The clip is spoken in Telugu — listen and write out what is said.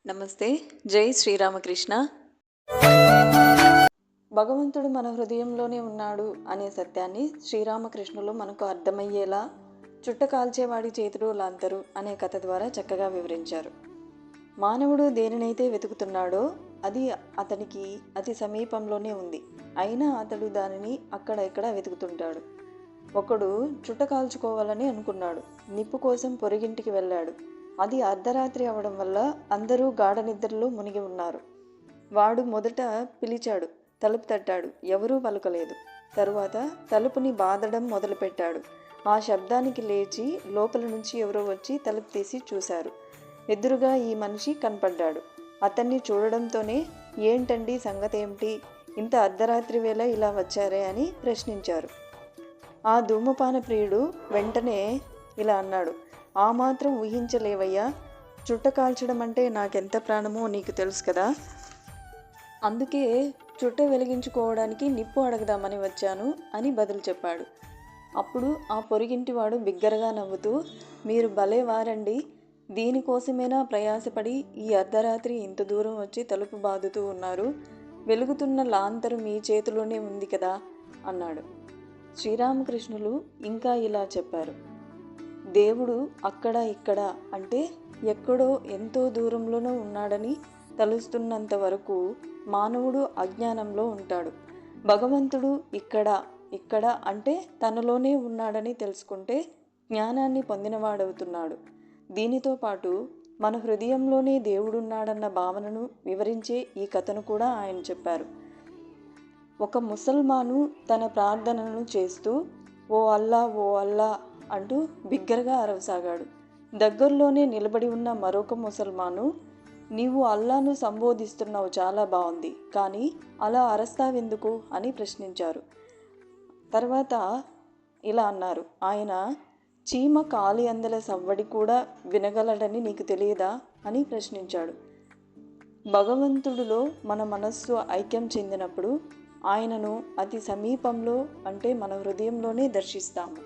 నమస్తే. జై శ్రీరామకృష్ణ. భగవంతుడు మన హృదయంలోనే ఉన్నాడు అనే సత్యాన్ని శ్రీరామకృష్ణులు మనకు అర్థమయ్యేలా చుట్ట కాల్చేవాడి చేతులు లాంతరు అనే కథ ద్వారా చక్కగా వివరించారు. మానవుడు దేనినైతే వెతుకుతున్నాడో అది అతనికి అతి సమీపంలోనే ఉంది. అయినా అతడు దానిని అక్కడ ఇక్కడ వెతుకుతుంటాడు. ఒకడు చుట్ట కాల్చుకోవాలని అనుకున్నాడు. నిప్పు కోసం పొరుగింటికి వెళ్ళాడు. అది అర్ధరాత్రి అవడం వల్ల అందరూ గాఢ నిద్రలో మునిగి ఉన్నారు. వాడు మొదట పిలిచాడు, తలుపు తట్టాడు. ఎవరూ పలుకలేదు. తరువాత తలుపుని బాదడం మొదలుపెట్టాడు. ఆ శబ్దానికి లేచి లోపల నుంచి ఎవరో వచ్చి తలుపు తీసి చూశారు. ఎదురుగా ఈ మనిషి కనపడ్డాడు. అతన్ని చూడడంతోనే, ఏంటండి సంగతేమిటి, ఇంత అర్ధరాత్రి వేళ ఇలా వచ్చారే అని ప్రశ్నించారు. ఆ ధూమపాన ప్రియుడు వెంటనే ఇలా అన్నాడు, ఆ మాత్రం ఊహించలేవయ్యా, చుట్ట కాల్చడం అంటే నాకెంత ప్రాణమో నీకు తెలుసు కదా, అందుకే చుట్ట వెలిగించుకోవడానికి నిప్పు అడగదామని వచ్చాను అని బదులు చెప్పాడు. అప్పుడు ఆ పొరిగింటివాడు బిగ్గరగా నవ్వుతూ, మీరు భలే వారండి, దీనికోసమేనా ప్రయాసపడి ఈ అర్ధరాత్రి ఇంత దూరం వచ్చి తలుపు బాదుతూ ఉన్నారు, వెలుగుతున్న లాంతరు మీ చేతిలోనే ఉంది కదా అన్నాడు. శ్రీరామకృష్ణులు ఇంకా ఇలా చెప్పారు, దేవుడు అక్కడ ఇక్కడ అంటే ఎక్కడో ఎంతో దూరంలోనూ ఉన్నాడని తలుస్తున్నంత వరకు మానవుడు అజ్ఞానంలో ఉంటాడు. భగవంతుడు ఇక్కడ ఇక్కడ అంటే తనలోనే ఉన్నాడని తెలుసుకుంటే జ్ఞానాన్ని పొందినవాడవుతున్నాడు. దీనితో పాటు మన హృదయంలోనే దేవుడున్నాడన్న భావనను వివరించే ఈ కథను కూడా ఆయన చెప్పారు. ఒక ముసల్మాను తన ప్రార్థనను చేస్తూ ఓ అల్లా ఓ అల్లా అంటూ బిగ్గరగా అరవసాగాడు. దగ్గరలోనే నిలబడి ఉన్న మరొక ముసల్మాను, నీవు అల్లాను సంబోధిస్తున్నావు, చాలా బాగుంది, కానీ అలా అరస్తావెందుకు అని ప్రశ్నించారు. తర్వాత ఇలా అన్నారు, ఆయన చీమ కాలి అందల సవ్వడి కూడా వినగలడని నీకు తెలియదా అని ప్రశ్నించాడు. భగవంతుడిలో మన మనస్సు ఐక్యం చెందినప్పుడు ఆయనను అతి సమీపంలో అంటే మన హృదయంలోనే దర్శిస్తాము.